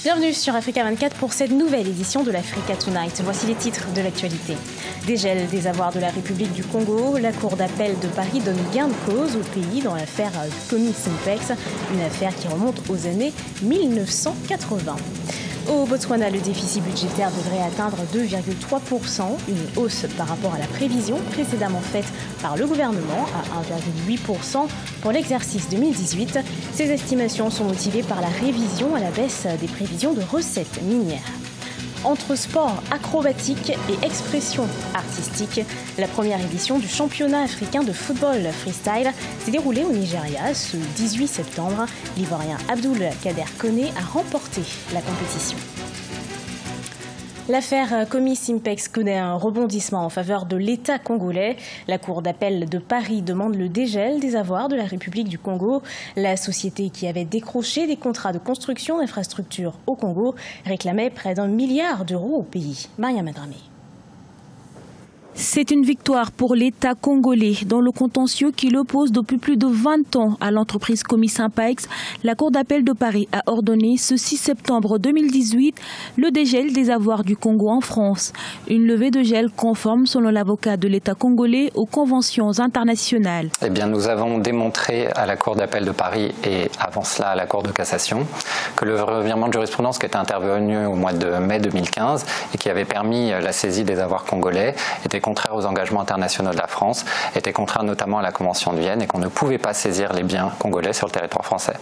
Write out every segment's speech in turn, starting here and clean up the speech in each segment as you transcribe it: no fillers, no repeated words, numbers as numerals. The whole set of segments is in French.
Bienvenue sur Africa 24 pour cette nouvelle édition de l'Africa Tonight. Voici les titres de l'actualité. Dégel des avoirs de la République du Congo. La Cour d'appel de Paris donne gain de cause au pays dans l'affaire Comi Simpex, une affaire qui remonte aux années 1980. Au Botswana, le déficit budgétaire devrait atteindre 2,3%, une hausse par rapport à la prévision précédemment faite par le gouvernement à 1,8% pour l'exercice 2018. Ces estimations sont motivées par la révision à la baisse des prévisions de recettes minières. Entre sport acrobatique et expression artistique, la première édition du championnat africain de football freestyle s'est déroulée au Nigeria ce 18 septembre. L'Ivoirien Abdoul Kader Koné a remporté la compétition. L'affaire Comi Simpex connaît un rebondissement en faveur de l'État congolais. La Cour d'appel de Paris demande le dégel des avoirs de la République du Congo. La société qui avait décroché des contrats de construction d'infrastructures au Congo réclamait près d'1 milliard d'euros au pays. Maria Madramé. C'est une victoire pour l'État congolais dans le contentieux qui l'oppose depuis plus de 20 ans à l'entreprise Comi Simpex. La Cour d'appel de Paris a ordonné ce 6 septembre 2018 le dégel des avoirs du Congo en France. Une levée de gel conforme, selon l'avocat de l'État congolais, aux conventions internationales. Eh bien, nous avons démontré à la Cour d'appel de Paris et avant cela à la Cour de cassation que le revirement de jurisprudence qui était intervenu au mois de mai 2015 et qui avait permis la saisie des avoirs congolais était contraire aux engagements internationaux de la France, était contraire notamment à la Convention de Vienne et qu'on ne pouvait pas saisir les biens congolais sur le territoire français.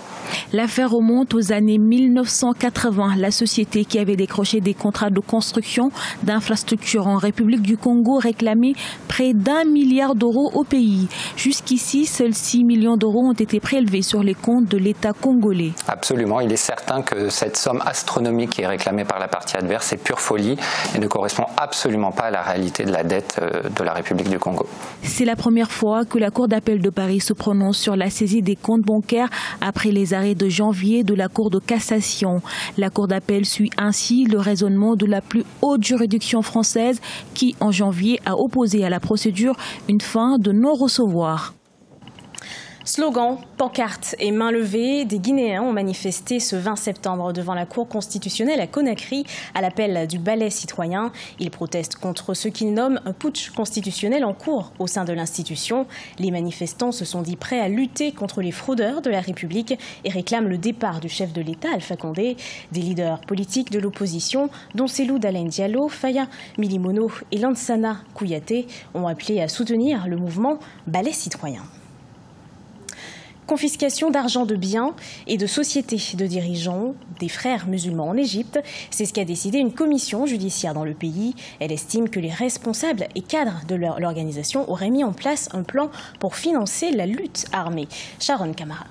L'affaire remonte aux années 1980. La société qui avait décroché des contrats de construction d'infrastructures en République du Congo réclamait près d'1 milliard d'euros au pays. Jusqu'ici, seuls 6 millions d'euros ont été prélevés sur les comptes de l'État congolais. Absolument. Il est certain que cette somme astronomique qui est réclamée par la partie adverse est pure folie et ne correspond absolument pas à la réalité de la dette de la République du Congo. C'est la première fois que la Cour d'appel de Paris se prononce sur la saisie des comptes bancaires après les arrêts de janvier de la Cour de cassation. La Cour d'appel suit ainsi le raisonnement de la plus haute juridiction française qui, en janvier, a opposé à la procédure une fin de non-recevoir. Slogans, pancartes et mains levées, des Guinéens ont manifesté ce 20 septembre devant la Cour constitutionnelle à Conakry à l'appel du ballet citoyen. Ils protestent contre ce qu'ils nomment un putsch constitutionnel en cours au sein de l'institution. Les manifestants se sont dit prêts à lutter contre les fraudeurs de la République et réclament le départ du chef de l'État, Alpha Condé. Des leaders politiques de l'opposition, dont Cellou Dalein Diallo, Faya Milimono et Lansana Kouyaté, ont appelé à soutenir le mouvement ballet citoyen. Confiscation d'argent de biens et de sociétés de dirigeants des frères musulmans en Égypte. C'est ce qu'a décidé une commission judiciaire dans le pays. Elle estime que les responsables et cadres de l'organisation auraient mis en place un plan pour financer la lutte armée. Sharon Kamara.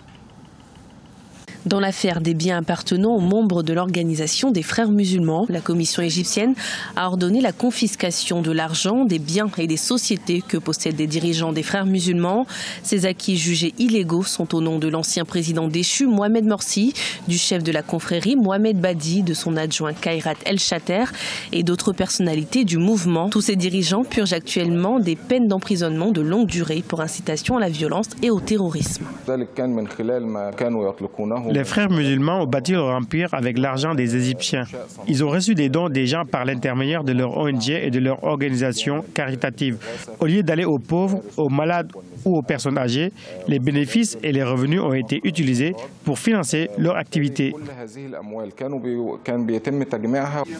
Dans l'affaire des biens appartenant aux membres de l'organisation des frères musulmans, la commission égyptienne a ordonné la confiscation de l'argent, des biens et des sociétés que possèdent des dirigeants des frères musulmans. Ces acquis jugés illégaux sont au nom de l'ancien président déchu Mohamed Morsi, du chef de la confrérie Mohamed Badi, de son adjoint Kairat El Chater et d'autres personnalités du mouvement. Tous ces dirigeants purgent actuellement des peines d'emprisonnement de longue durée pour incitation à la violence et au terrorisme. Les frères musulmans ont bâti leur empire avec l'argent des Égyptiens. Ils ont reçu des dons des gens par l'intermédiaire de leur ONG et de leur organisation caritative. Au lieu d'aller aux pauvres, aux malades ou aux personnes âgées, les bénéfices et les revenus ont été utilisés pour financer leur activité.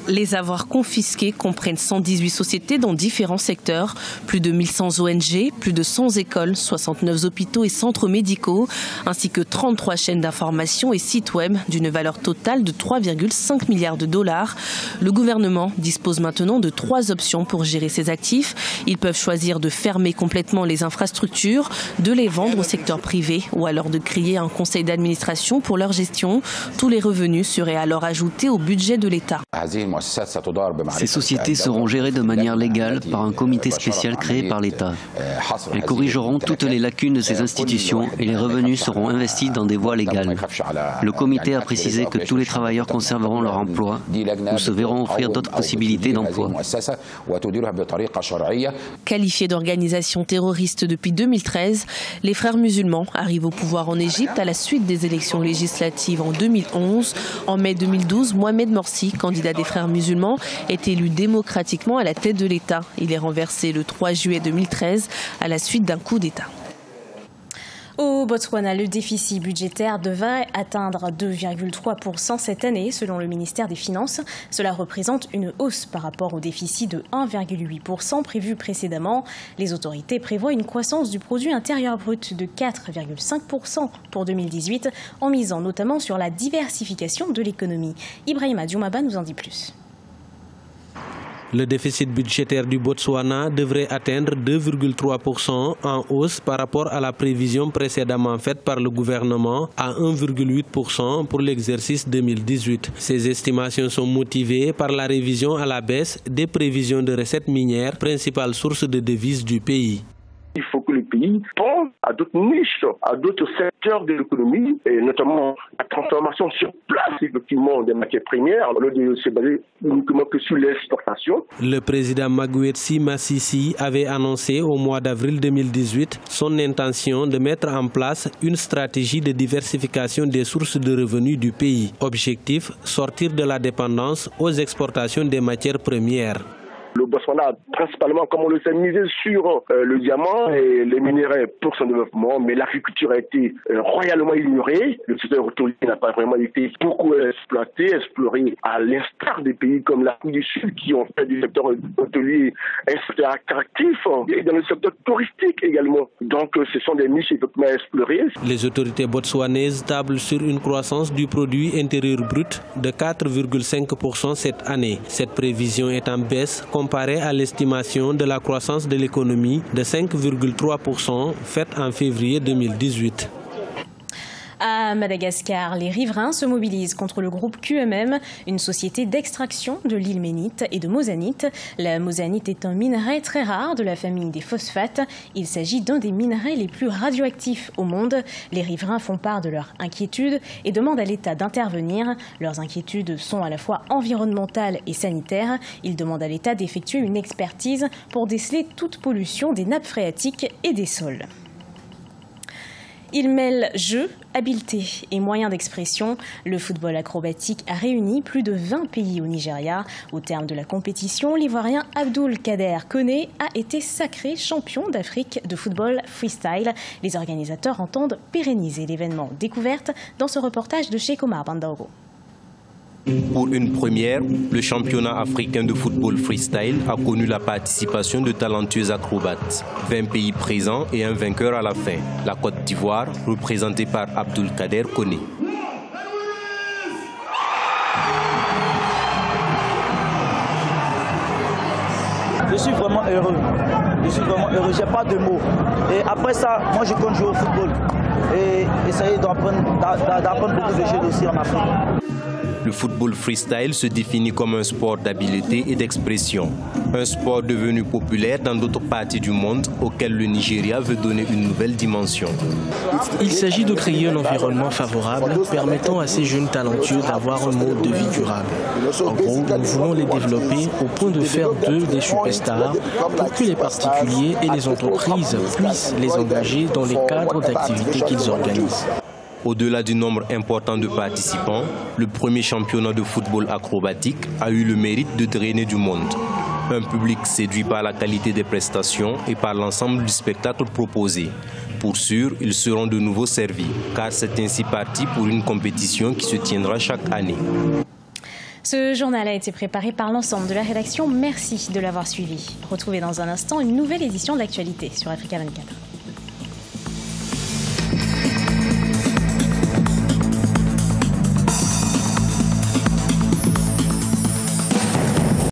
Les avoirs confisqués comprennent 118 sociétés dans différents secteurs, plus de 1100 ONG, plus de 100 écoles, 69 hôpitaux et centres médicaux, ainsi que 33 chaînes d'information et sites web d'une valeur totale de 3,5 milliards de dollars. Le gouvernement dispose maintenant de 3 options pour gérer ses actifs. Ils peuvent choisir de fermer complètement les infrastructures, de les vendre au secteur privé ou alors de créer un conseil d'administration pour leur gestion. Tous les revenus seraient alors ajoutés au budget de l'État. Ces sociétés seront gérées de manière légale par un comité spécial créé par l'État. Elles corrigeront toutes les lacunes de ces institutions et les revenus seront investis dans des voies légales. Le comité a précisé que tous les travailleurs conserveront leur emploi ou se verront offrir d'autres possibilités d'emploi. Qualifiés d'organisation terroriste depuis 2013, les Frères musulmans arrivent au pouvoir en Égypte à la suite des élections législatives en 2011. En mai 2012, Mohamed Morsi, candidat des Frères musulmans, est élu démocratiquement à la tête de l'État. Il est renversé le 3 juillet 2013 à la suite d'un coup d'État. Au Botswana, le déficit budgétaire devrait atteindre 2,3% cette année, selon le ministère des Finances. Cela représente une hausse par rapport au déficit de 1,8% prévu précédemment. Les autorités prévoient une croissance du produit intérieur brut de 4,5% pour 2018, en misant notamment sur la diversification de l'économie. Ibrahima Dioumaba nous en dit plus. Le déficit budgétaire du Botswana devrait atteindre 2,3% en hausse par rapport à la prévision précédemment faite par le gouvernement à 1,8% pour l'exercice 2018. Ces estimations sont motivées par la révision à la baisse des prévisions de recettes minières, principale source de devises du pays. Il faut que le pays pense à d'autres niches, à d'autres secteurs de l'économie, et notamment la transformation sur place, effectivement, des matières premières, au lieu de se baser uniquement que sur l'exportation. Le président Magouetsi Massissi avait annoncé au mois d'avril 2018 son intention de mettre en place une stratégie de diversification des sources de revenus du pays. Objectif, sortir de la dépendance aux exportations des matières premières. Le Botswana a principalement, comme on le sait, misé sur le diamant et les minéraux pour son développement, mais l'agriculture a été royalement ignorée. Le secteur hôtelier n'a pas vraiment été beaucoup exploité, exploré, à l'instar des pays comme l'Afrique du Sud qui ont fait du secteur hôtelier un secteur attractif et dans le secteur touristique également. Donc ce sont des niches effectivement à explorer. Les autorités botswanaises tablent sur une croissance du produit intérieur brut de 4,5% cette année. Cette prévision est en baisse comparé à l'estimation de la croissance de l'économie de 5,3% faite en février 2018. À Madagascar, les riverains se mobilisent contre le groupe QMM, une société d'extraction de l'ilménite et de mosanite. La mosanite est un minerai très rare de la famille des phosphates. Il s'agit d'un des minerais les plus radioactifs au monde. Les riverains font part de leurs inquiétudes et demandent à l'État d'intervenir. Leurs inquiétudes sont à la fois environnementales et sanitaires. Ils demandent à l'État d'effectuer une expertise pour déceler toute pollution des nappes phréatiques et des sols. Il mêle jeu, habileté et moyens d'expression. Le football acrobatique a réuni plus de 20 pays au Nigeria. Au terme de la compétition, l'Ivoirien Abdoul Kader Koné a été sacré champion d'Afrique de football freestyle. Les organisateurs entendent pérenniser l'événement. Découverte dans ce reportage de Cheikh Omar Bandaogo. Pour une première, le championnat africain de football freestyle a connu la participation de talentueux acrobates. 20 pays présents et un vainqueur à la fin. La Côte d'Ivoire, représentée par Abdoul Kader Koné. Je suis vraiment heureux. Je n'ai pas de mots. Et après ça, moi je compte jouer au football. Et essayer d'apprendre beaucoup de choses aussi en Afrique. Le football freestyle se définit comme un sport d'habileté et d'expression. Un sport devenu populaire dans d'autres parties du monde auquel le Nigeria veut donner une nouvelle dimension. Il s'agit de créer un environnement favorable permettant à ces jeunes talentueux d'avoir un mode de vie durable. En gros, nous voulons les développer au point de faire d'eux des superstars pour que les particuliers et les entreprises puissent les engager dans les cadres d'activités qu'ils organisent. Au-delà du nombre important de participants, le premier championnat de football acrobatique a eu le mérite de drainer du monde. Un public séduit par la qualité des prestations et par l'ensemble du spectacle proposé. Pour sûr, ils seront de nouveau servis, car c'est ainsi parti pour une compétition qui se tiendra chaque année. Ce journal a été préparé par l'ensemble de la rédaction. Merci de l'avoir suivi. Retrouvez dans un instant une nouvelle édition de l'actualité sur Africa 24.